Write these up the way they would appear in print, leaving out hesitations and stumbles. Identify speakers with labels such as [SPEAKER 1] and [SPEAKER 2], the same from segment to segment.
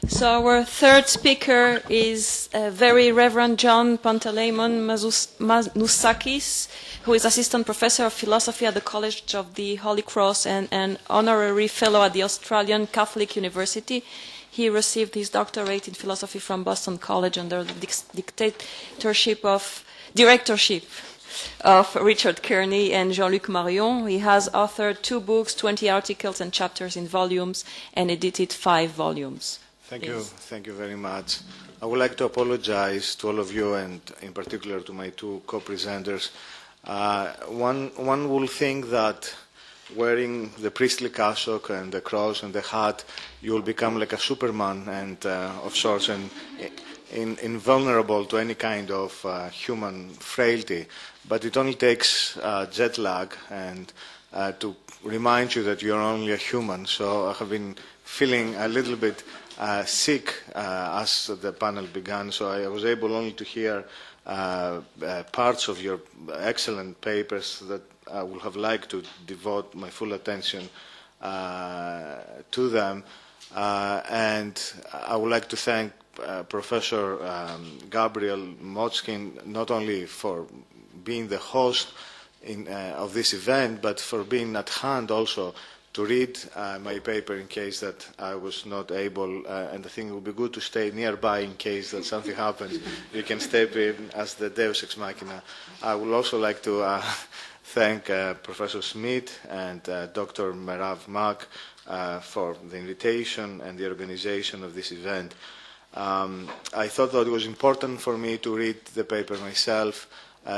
[SPEAKER 1] So our third speaker is very Reverend John Panteleimon Manoussakis, who is Assistant Professor of Philosophy at the College of the Holy Cross and an Honorary Fellow at the Australian Catholic University. He received his doctorate in philosophy from Boston College under the directorship of Richard Kearney and Jean-Luc Marion. He has authored 2 books, 20 articles and chapters in volumes, and edited 5 volumes.
[SPEAKER 2] Thank you very much. I would like to apologize to all of you and in particular to my 2 co-presenters. One will think that wearing the priestly cassock and the cross and the hat, you will become like a Superman and of sorts and invulnerable to any kind of human frailty. But it only takes jet lag and to remind you that you're only a human. So I have been feeling a little bit sick as the panel began, so I was able only to hear parts of your excellent papers that I would have liked to devote my full attention to them. And I would like to thank Professor Gabriel Motzkin not only for being the host of this event, but for being at hand also to read my paper in case that I was not able, and I think it would be good to stay nearby in case that something happens. You can step in as the Deus Ex Machina. I would also like to thank Professor Smith and Dr. Merav Mak for the invitation and the organization of this event. I thought that it was important for me to read the paper myself,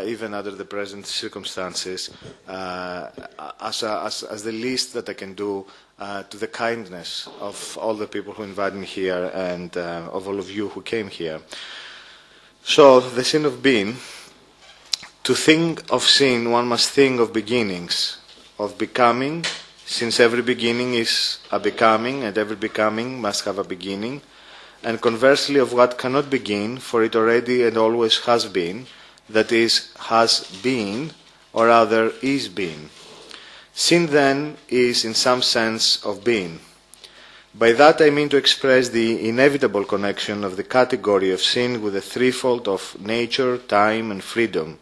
[SPEAKER 2] even under the present circumstances, as the least that I can do to the kindness of all the people who invited me here and of all of you who came here. So, the sin of being. To think of sin, one must think of beginnings, of becoming, since every beginning is a becoming, and every becoming must have a beginning, and conversely of what cannot begin, for it already and always has been, that is, has been, or rather is being. Sin, then, is in some sense of being. By that I mean to express the inevitable connection of the category of sin with the threefold of nature, time, and freedom.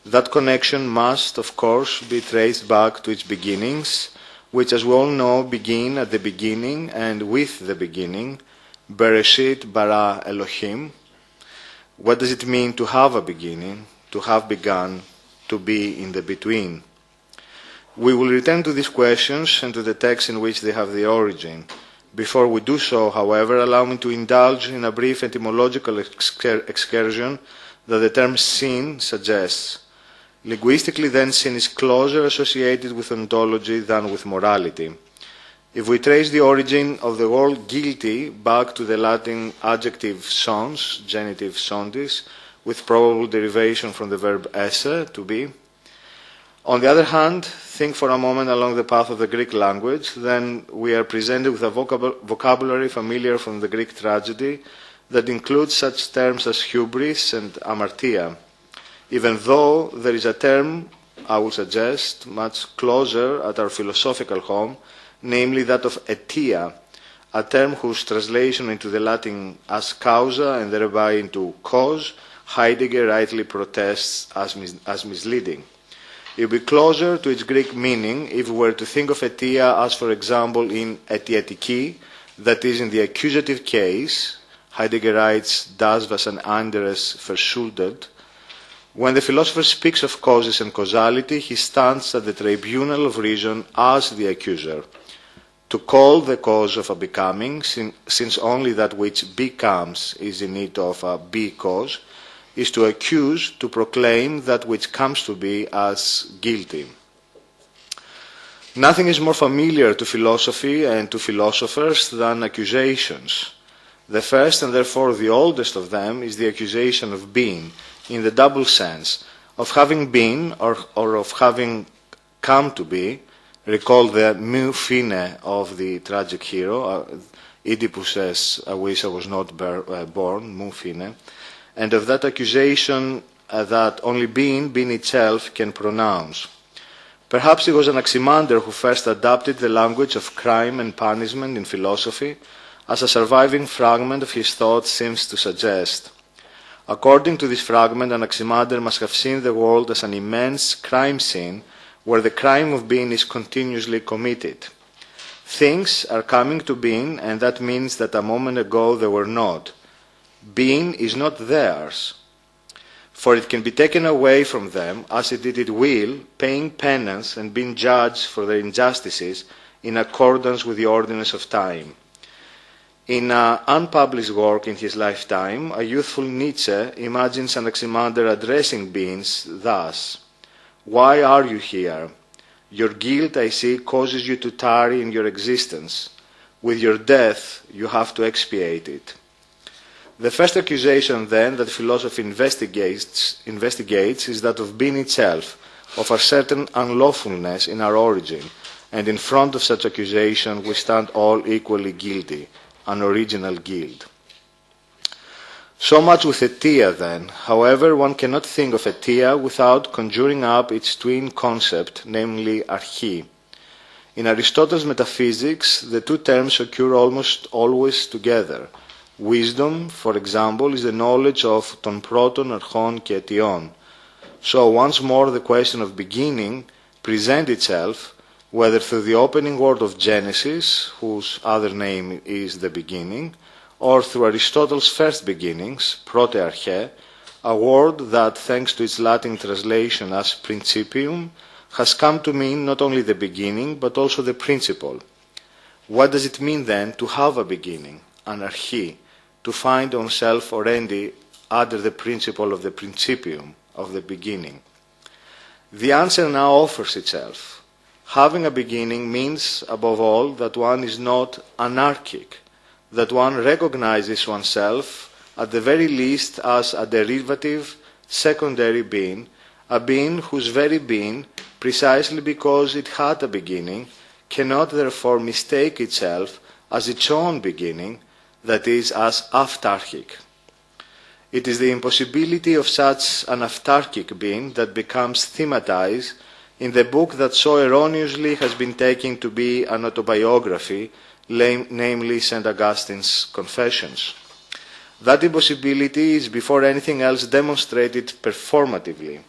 [SPEAKER 2] That connection must, of course, be traced back to its beginnings, which, as we all know, begin at the beginning and with the beginning, Bereshit bara Elohim. What does it mean to have a beginning, to have begun, to be in the between? We will return to these questions and to the texts in which they have their origin. Before we do so, however, allow me to indulge in a brief etymological excursion that the term sin suggests. Linguistically, then, sin is closer associated with ontology than with morality. If we trace the origin of the word guilty back to the Latin adjective sons, genitive sondis, with probable derivation from the verb esse, to be. On the other hand, think for a moment along the path of the Greek language, then we are presented with a vocabulary familiar from the Greek tragedy that includes such terms as hubris and amartia, even though there is a term, I will suggest, much closer at our philosophical home, namely that of atia, a term whose translation into the Latin as causa and thereby into cause, Heidegger rightly protests as misleading. It would be closer to its Greek meaning if we were to think of atia as, for example, in aitiatiki, that is, in the accusative case, Heidegger writes, das was ein anderes verschuldet. When the philosopher speaks of causes and causality, he stands at the tribunal of reason as the accuser. To call the cause of a becoming, since only that which becomes is in need of a be cause, is to accuse, to proclaim that which comes to be as guilty. Nothing is more familiar to philosophy and to philosophers than accusations. The first and therefore the oldest of them is the accusation of being, in the double sense of having been or of having come to be. Recall the mu fine of the tragic hero. Oedipus says, I wish I was not born, mu fine. And of that accusation that only being itself, can pronounce. Perhaps it was Anaximander who first adopted the language of crime and punishment in philosophy, as a surviving fragment of his thought seems to suggest. According to this fragment, Anaximander must have seen the world as an immense crime scene where the crime of being is continuously committed. Things are coming to being, and that means that a moment ago they were not. Being is not theirs, for it can be taken away from them as it did at will, paying penance and being judged for their injustices in accordance with the ordinance of time. In an unpublished work in his lifetime, a youthful Nietzsche imagines Anaximander addressing beings thus: "Why are you here? Your guilt, I see, causes you to tarry in your existence. With your death, you have to expiate it." The first accusation, then, that philosophy investigates is that of being itself, of a certain unlawfulness in our origin, and in front of such accusation we stand all equally guilty, an original guilt. So much with Atia, then. However, one cannot think of Atia without conjuring up its twin concept, namely archi. In Aristotle's metaphysics, the two terms occur almost always together. Wisdom, for example, is the knowledge of ton proton, archon και αιτιών. So once more the question of beginning presents itself, whether through the opening word of Genesis, whose other name is the beginning, or through Aristotle's first beginnings, protearche, a word that, thanks to its Latin translation as principium, has come to mean not only the beginning, but also the principle. What does it mean then to have a beginning, an archi, to find oneself already under the principle of the principium, of the beginning? The answer now offers itself. Having a beginning means, above all, that one is not anarchic, that one recognizes oneself, at the very least, as a derivative, secondary being, a being whose very being, precisely because it had a beginning, cannot therefore mistake itself as its own beginning, that is, as autarchic. It is the impossibility of such an autarchic being that becomes thematized in the book that so erroneously has been taken to be an autobiography, namely St. Augustine's Confessions. That impossibility is before anything else demonstrated performatively.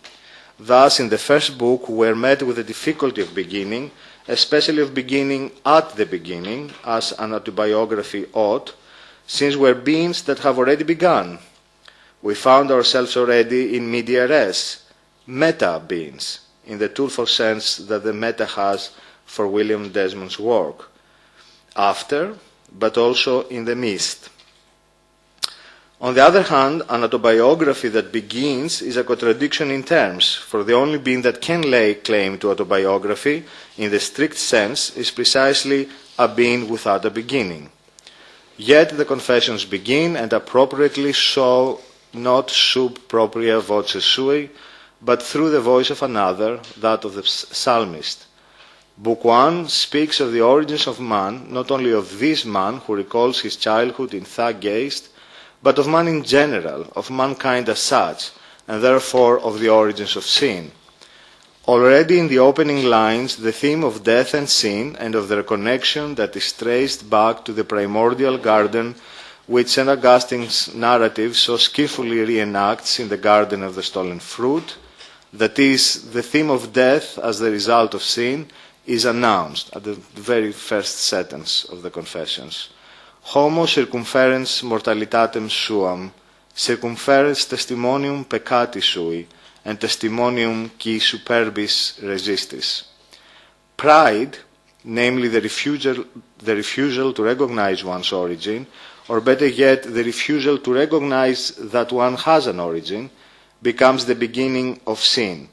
[SPEAKER 2] Thus, in the first book, we are met with the difficulty of beginning, especially of beginning at the beginning, as an autobiography ought, since we are beings that have already begun. We found ourselves already in media res, meta-beings, in the truthful sense that the meta has for William Desmond's work. After, but also in the midst. On the other hand, an autobiography that begins is a contradiction in terms, for the only being that can lay claim to autobiography, in the strict sense, is precisely a being without a beginning. Yet the Confessions begin, and appropriately so, not sub propria voce sui, but through the voice of another, that of the psalmist. Book 1 speaks of the origins of man, not only of this man who recalls his childhood in Thagaste, but of man in general, of mankind as such, and therefore of the origins of sin. Already in the opening lines, the theme of death and sin, and of their connection that is traced back to the primordial garden, which St. Augustine's narrative so skillfully reenacts in the Garden of the Stolen Fruit, that is, the theme of death as the result of sin, is announced at the very first sentence of the Confessions. Homo circumferens mortalitatem suam, circumferens testimonium peccati sui, and testimonium qui superbis resistis. Pride, namely the refusal to recognize one's origin, or better yet, the refusal to recognize that one has an origin, becomes the beginning of sin.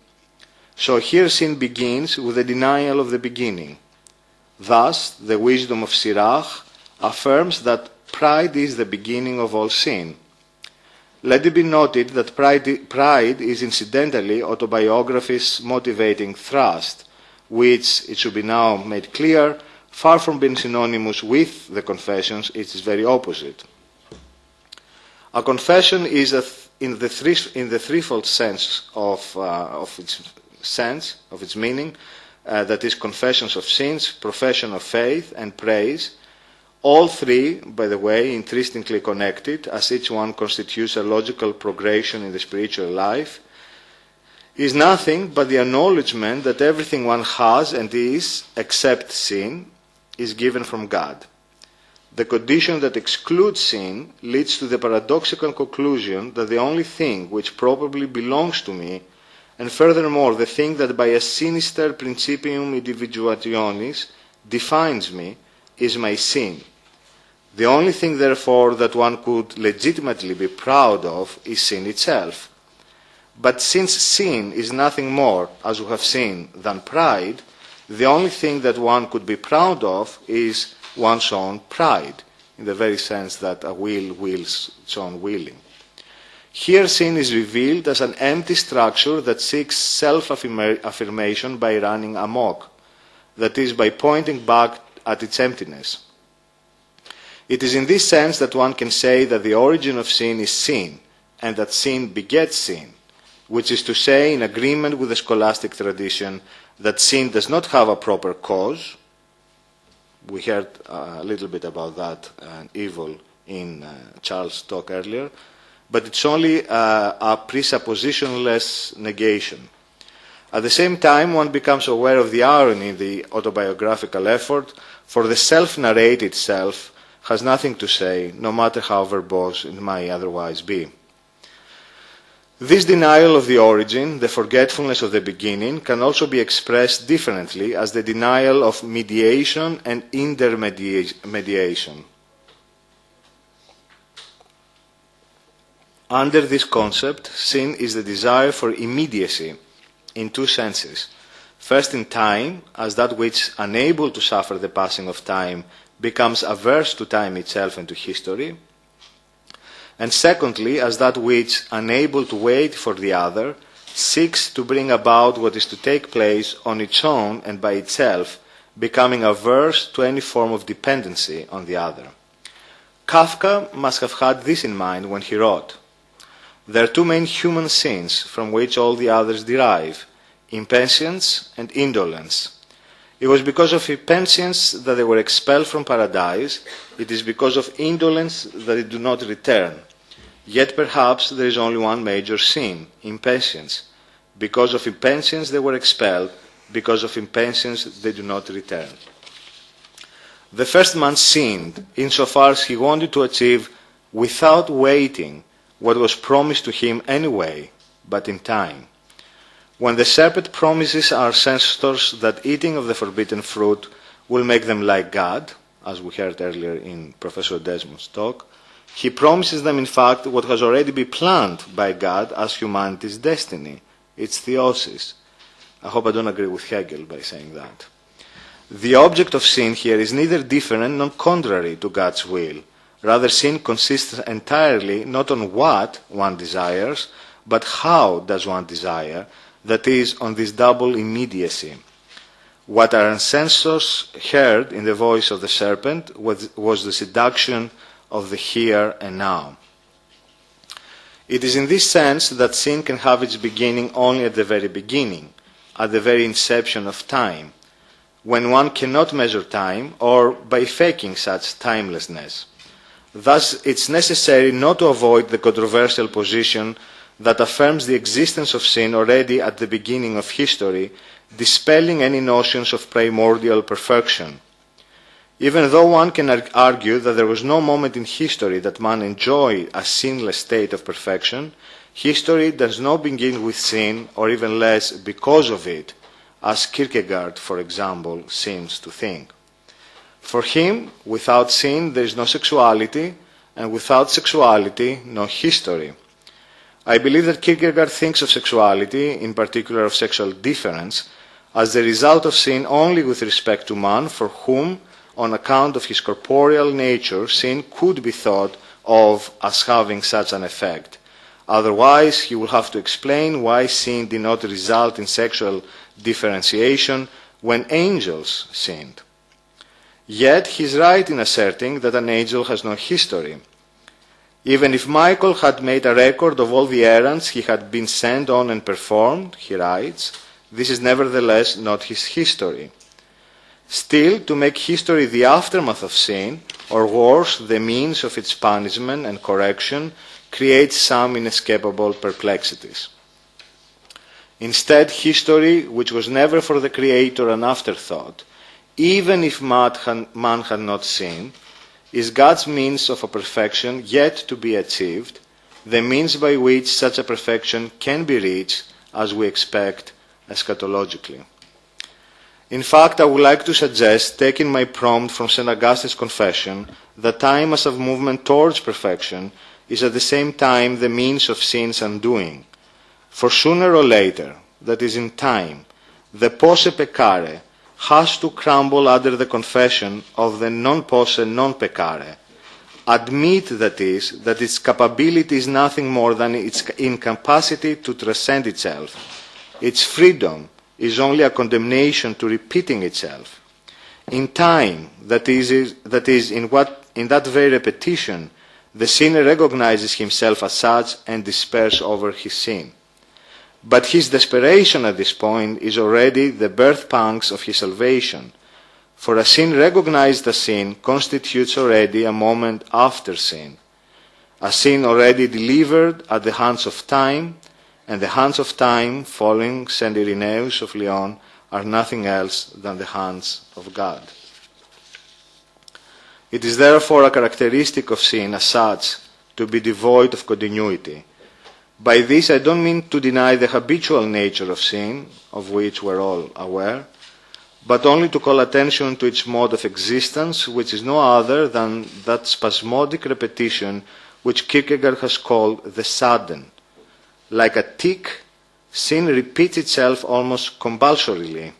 [SPEAKER 2] So here sin begins with the denial of the beginning. Thus, the wisdom of Sirach affirms that pride is the beginning of all sin. Let it be noted that pride is incidentally autobiography's motivating thrust, which, it should be now made clear, far from being synonymous with the Confessions, it is very opposite. A confession is in the threefold sense of its meaning, that is, confessions of sins, profession of faith, and praise, all three, by the way, intrinsically connected, as each one constitutes a logical progression in the spiritual life, is nothing but the acknowledgement that everything one has and is, except sin, is given from God. The condition that excludes sin leads to the paradoxical conclusion that the only thing which probably belongs to me, and furthermore the thing that by a sinister principium individuationis defines me, is my sin. The only thing, therefore, that one could legitimately be proud of is sin itself. But since sin is nothing more, as we have seen, than pride, the only thing that one could be proud of is one's own pride, in the very sense that a will wills its own willing. Here sin is revealed as an empty structure that seeks self-affirmation by running amok, that is, by pointing back at its emptiness. It is in this sense that one can say that the origin of sin is sin, and that sin begets sin, which is to say, in agreement with the scholastic tradition, that sin does not have a proper cause. We heard a little bit about that evil in Charles' talk earlier, but it's only a presuppositionless negation. At the same time, one becomes aware of the irony in the autobiographical effort, for the self-narrated self has nothing to say, no matter how verbose it may otherwise be. This denial of the origin, the forgetfulness of the beginning, can also be expressed differently as the denial of mediation and intermediation. Under this concept, sin is the desire for immediacy in two senses. First, in time, as that which, unable to suffer the passing of time, becomes averse to time itself and to history. And secondly, as that which, unable to wait for the other, seeks to bring about what is to take place on its own and by itself, becoming averse to any form of dependency on the other. Kafka must have had this in mind when he wrote, "There are two main human sins from which all the others derive, impatience and indolence. It was because of impatience that they were expelled from paradise. It is because of indolence that they do not return. Yet perhaps there is only one major sin, impatience. Because of impatience they were expelled. Because of impatience they do not return." The first man sinned insofar as he wanted to achieve, without waiting, what was promised to him anyway, but in time. When the serpent promises our ancestors that eating of the forbidden fruit will make them like God, as we heard earlier in Professor Desmond's talk, he promises them in fact what has already been planned by God as humanity's destiny, its theosis. I hope I don't agree with Hegel by saying that. The object of sin here is neither different nor contrary to God's will. Rather, sin consists entirely not on what one desires, but how does one desire, that is, on this double immediacy. What our ancestors heard in the voice of the serpent was the seduction of the here and now. It is in this sense that sin can have its beginning only at the very beginning, at the very inception of time, when one cannot measure time, or by faking such timelessness. Thus, it's necessary not to avoid the controversial position that affirms the existence of sin already at the beginning of history, dispelling any notions of primordial perfection. Even though one can argue that there was no moment in history that man enjoyed a sinless state of perfection, history does not begin with sin, or even less because of it, as Kierkegaard, for example, seems to think. For him, without sin there is no sexuality, and without sexuality, no history. I believe that Kierkegaard thinks of sexuality, in particular of sexual difference, as the result of sin only with respect to man, for whom, on account of his corporeal nature, sin could be thought of as having such an effect. Otherwise, he will have to explain why sin did not result in sexual differentiation when angels sinned. Yet he is right in asserting that an angel has no history. Even if Michael had made a record of all the errands he had been sent on and performed, he writes, this is nevertheless not his history. Still, to make history the aftermath of sin, or worse, the means of its punishment and correction, creates some inescapable perplexities. Instead, history, which was never for the Creator an afterthought, even if man had not sinned, is God's means of a perfection yet to be achieved, the means by which such a perfection can be reached as we expect eschatologically. In fact, I would like to suggest, taking my prompt from St. Augustine's Confession, that time as a movement towards perfection is at the same time the means of sin's undoing. For sooner or later, that is in time, the posse peccare has to crumble under the confession of the non posse non peccare. Admit, that is, that its capability is nothing more than its incapacity to transcend itself. Its freedom is only a condemnation to repeating itself. In time, that is in that very repetition, the sinner recognizes himself as such and despairs over his sin. But his desperation at this point is already the birth pangs of his salvation, for a sin recognized as sin constitutes already a moment after sin, a sin already delivered at the hands of time, and the hands of time, following St. Irenaeus of Lyon, are nothing else than the hands of God. It is therefore a characteristic of sin as such to be devoid of continuity. By this I don't mean to deny the habitual nature of sin, of which we're all aware, but only to call attention to its mode of existence, which is no other than that spasmodic repetition which Kierkegaard has called the sudden. Like a tick, sin repeats itself almost compulsorily,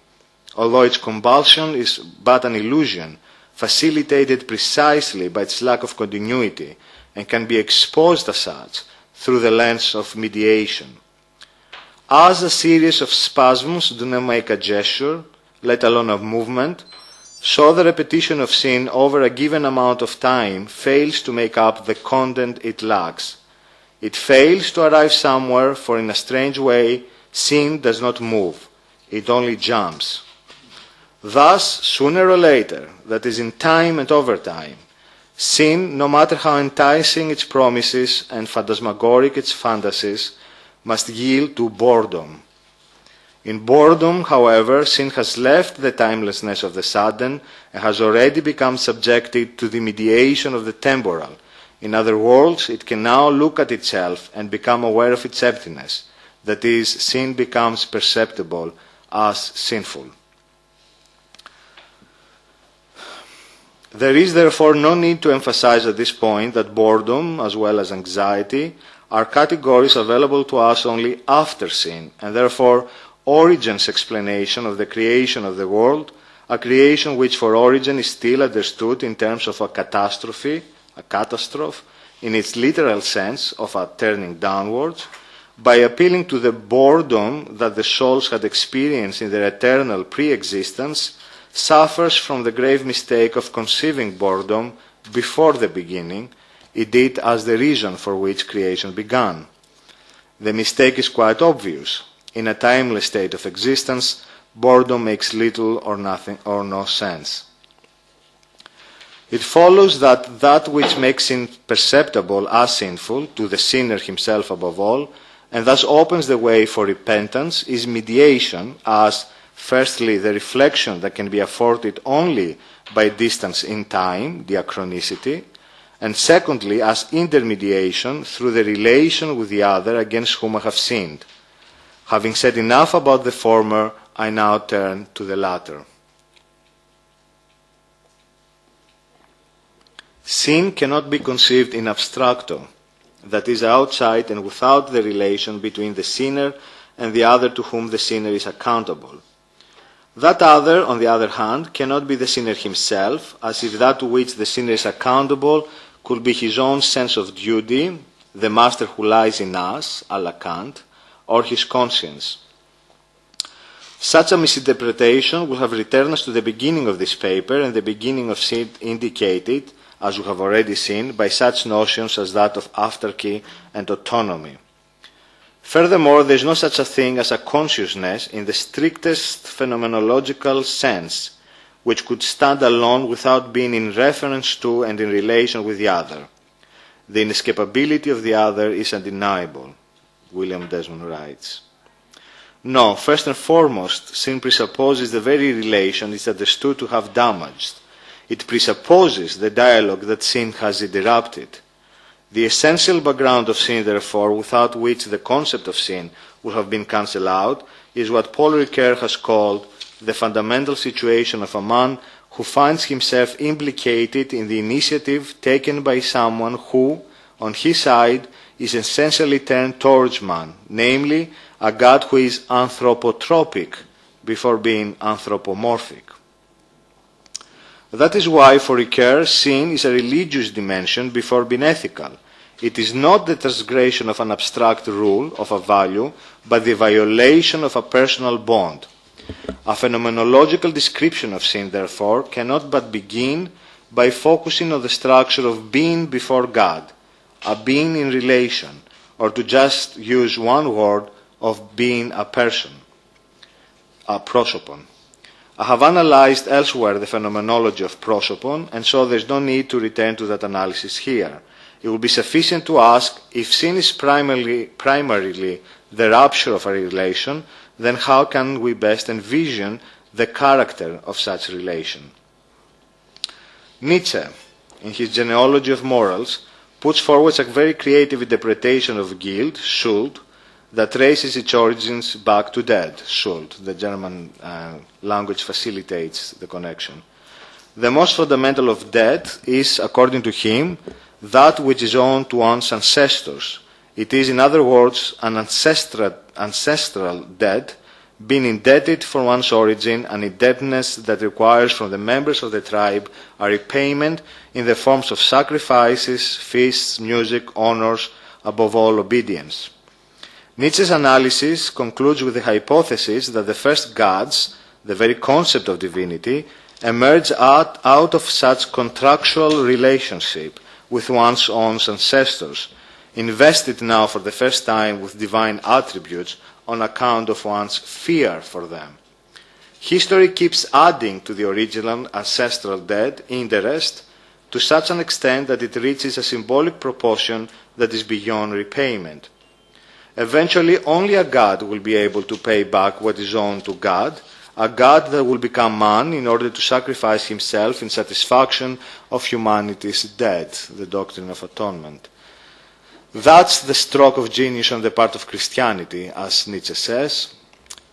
[SPEAKER 2] although its compulsion is but an illusion, facilitated precisely by its lack of continuity, and can be exposed as such through the lens of mediation. As a series of spasms do not make a gesture, let alone a movement, so the repetition of sin over a given amount of time fails to make up the content it lacks. It fails to arrive somewhere, for in a strange way, sin does not move, it only jumps. Thus, sooner or later, that is in time and over time, sin, no matter how enticing its promises and phantasmagoric its fantasies, must yield to boredom. In boredom, however, sin has left the timelessness of the sudden and has already become subjected to the mediation of the temporal. In other words, it can now look at itself and become aware of its emptiness. That is, sin becomes perceptible as sinful. There is therefore no need to emphasize at this point that boredom, as well as anxiety, are categories available to us only after sin, and therefore Origen's explanation of the creation of the world, a creation which for Origen is still understood in terms of a catastrophe, in its literal sense of a turning downwards, by appealing to the boredom that the souls had experienced in their eternal pre-existence, suffers from the grave mistake of conceiving boredom before the beginning, indeed as the reason for which creation began. The mistake is quite obvious. In a timeless state of existence, boredom makes little or nothing or no sense. It follows that that which makes sin perceptible as sinful, to the sinner himself above all, and thus opens the way for repentance, is mediation as, firstly, the reflection that can be afforded only by distance in time, diachronicity, and secondly, as intermediation through the relation with the other against whom I have sinned. Having said enough about the former, I now turn to the latter. Sin cannot be conceived in abstracto, that is, outside and without the relation between the sinner and the other to whom the sinner is accountable. That other, on the other hand, cannot be the sinner himself, as if that to which the sinner is accountable could be his own sense of duty, the master who lies in us, à la Kant, or his conscience. Such a misinterpretation will have returned us to the beginning of this paper and the beginning of sin indicated, as we have already seen, by such notions as that of afterkey and autonomy. Furthermore, there is no such a thing as a consciousness in the strictest phenomenological sense, which could stand alone without being in reference to and in relation with the other. The inescapability of the other is undeniable, William Desmond writes. No, first and foremost, sin presupposes the very relation it is understood to have damaged. It presupposes the dialogue that sin has interrupted. The essential background of sin, therefore, without which the concept of sin would have been cancelled out, is what Paul Ricoeur has called the fundamental situation of a man who finds himself implicated in the initiative taken by someone who, on his side, is essentially turned towards man, namely, a God who is anthropotropic before being anthropomorphic. That is why, for Ricoeur, sin is a religious dimension before being ethical. It is not the transgression of an abstract rule, of a value, but the violation of a personal bond. A phenomenological description of sin, therefore, cannot but begin by focusing on the structure of being before God, a being in relation, or to just use one word, of being a person, a prosopon. I have analyzed elsewhere the phenomenology of prosopon, and so there is no need to return to that analysis here. It will be sufficient to ask, if sin is primarily the rupture of a relation, then how can we best envision the character of such relation? Nietzsche, in his Genealogy of Morals, puts forward a very creative interpretation of guilt, Schuld, that traces its origins back to death, Schuld. The German language facilitates the connection. The most fundamental of death is, according to him, that which is owed to one's ancestors. It is, in other words, an ancestral debt, being indebted for one's origin, an indebtedness that requires from the members of the tribe a repayment in the forms of sacrifices, feasts, music, honors, above all obedience. Nietzsche's analysis concludes with the hypothesis that the first gods, the very concept of divinity, emerge out of such contractual relationship with one's own ancestors, invested now for the first time with divine attributes on account of one's fear for them. History keeps adding to the original ancestral debt interest to such an extent that it reaches a symbolic proportion that is beyond repayment. Eventually, only a God will be able to pay back what is owed to God, a God that will become man in order to sacrifice himself in satisfaction of humanity's debt, the doctrine of atonement. That's the stroke of genius on the part of Christianity, as Nietzsche says.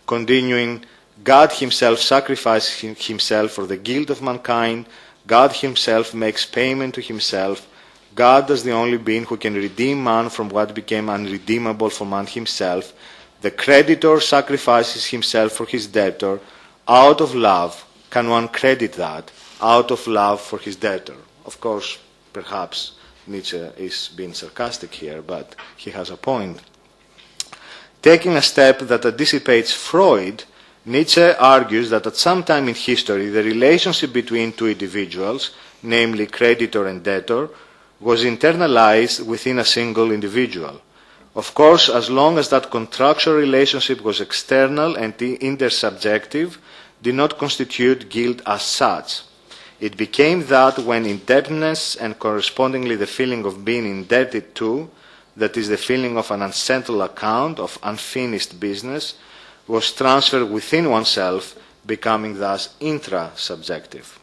[SPEAKER 2] Continuing, God himself sacrifices himself for the guilt of mankind, God himself makes payment to himself, God as the only being who can redeem man from what became unredeemable for man himself. The creditor sacrifices himself for his debtor. Out of love, can one credit that? Out of love for his debtor. Of course, perhaps Nietzsche is being sarcastic here, but he has a point. Taking a step that anticipates Freud, Nietzsche argues that at some time in history, the relationship between two individuals, namely creditor and debtor, was internalized within a single individual. Of course, as long as that contractual relationship was external and intersubjective, did not constitute guilt as such. It became that when indebtedness and correspondingly the feeling of being indebted to, that is the feeling of an unsettled account, of unfinished business, was transferred within oneself, becoming thus intrasubjective.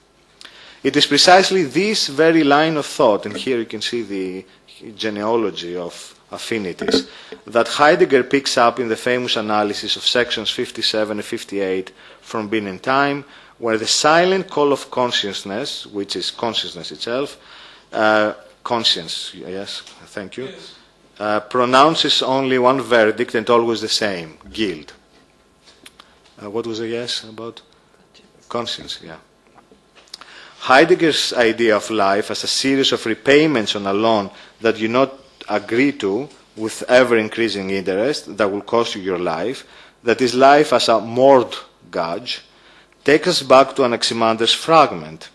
[SPEAKER 2] It is precisely this very line of thought, and here you can see the genealogy of affinities, that Heidegger picks up in the famous analysis of sections 57 and 58 from Being and Time, where the silent call of consciousness, which is consciousness itself, conscience, yes, thank you, pronounces only one verdict and always the same, guilt. What was the yes about? Conscience, yeah. Heidegger's idea of life as a series of repayments on a loan that you not agree to with ever-increasing interest that will cost you your life, that is life as a mortgage, takes us back to Anaximander's fragment.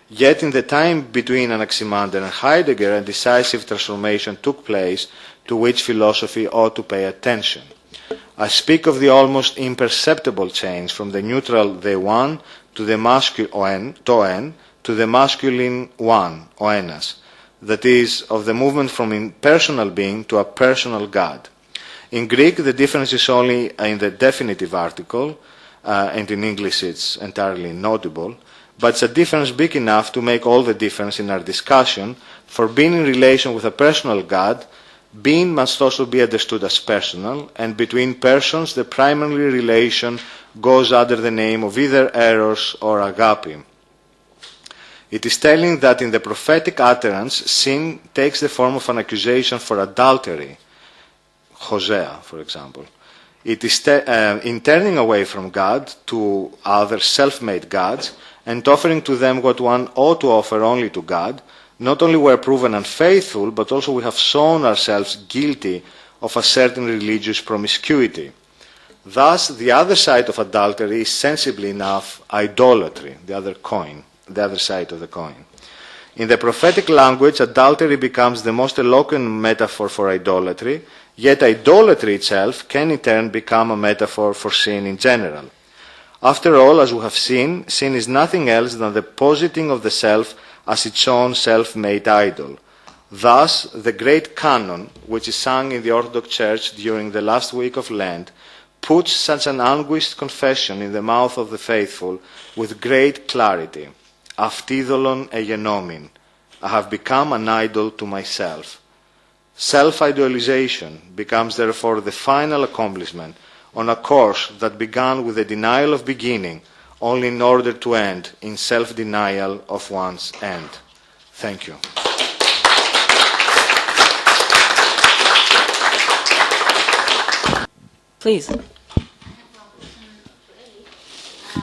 [SPEAKER 2] Yet in the time between Anaximander and Heidegger, a decisive transformation took place to which philosophy ought to pay attention. I speak of the almost imperceptible change from the neutral the one to the masculine toen, to the masculine one, oenas, that is, of the movement from impersonal being to a personal God. In Greek, the difference is only in the definitive article, and in English it's entirely notable, but it's a difference big enough to make all the difference in our discussion. For being in relation with a personal God, being must also be understood as personal, and between persons the primary relation goes under the name of either eros or agape. It is telling that in the prophetic utterance, sin takes the form of an accusation for adultery, Hosea, for example. It is in turning away from God to other self-made gods and offering to them what one ought to offer only to God, not only were proven unfaithful, but also we have shown ourselves guilty of a certain religious promiscuity. Thus, the other side of adultery is sensibly enough idolatry, the other side of the coin. In the prophetic language, adultery becomes the most eloquent metaphor for idolatry, yet idolatry itself can in turn become a metaphor for sin in general. After all, as we have seen, sin is nothing else than the positing of the self as its own self-made idol. Thus, the great canon, which is sung in the Orthodox Church during the last week of Lent, puts such an anguished confession in the mouth of the faithful with great clarity. Αυτίδωλον εγενόμην. I have become an idol to myself. Self-idolization becomes therefore the final accomplishment on a course that began with the denial of beginning, only in order to end in self-denial of one's end. Thank you.
[SPEAKER 1] Please.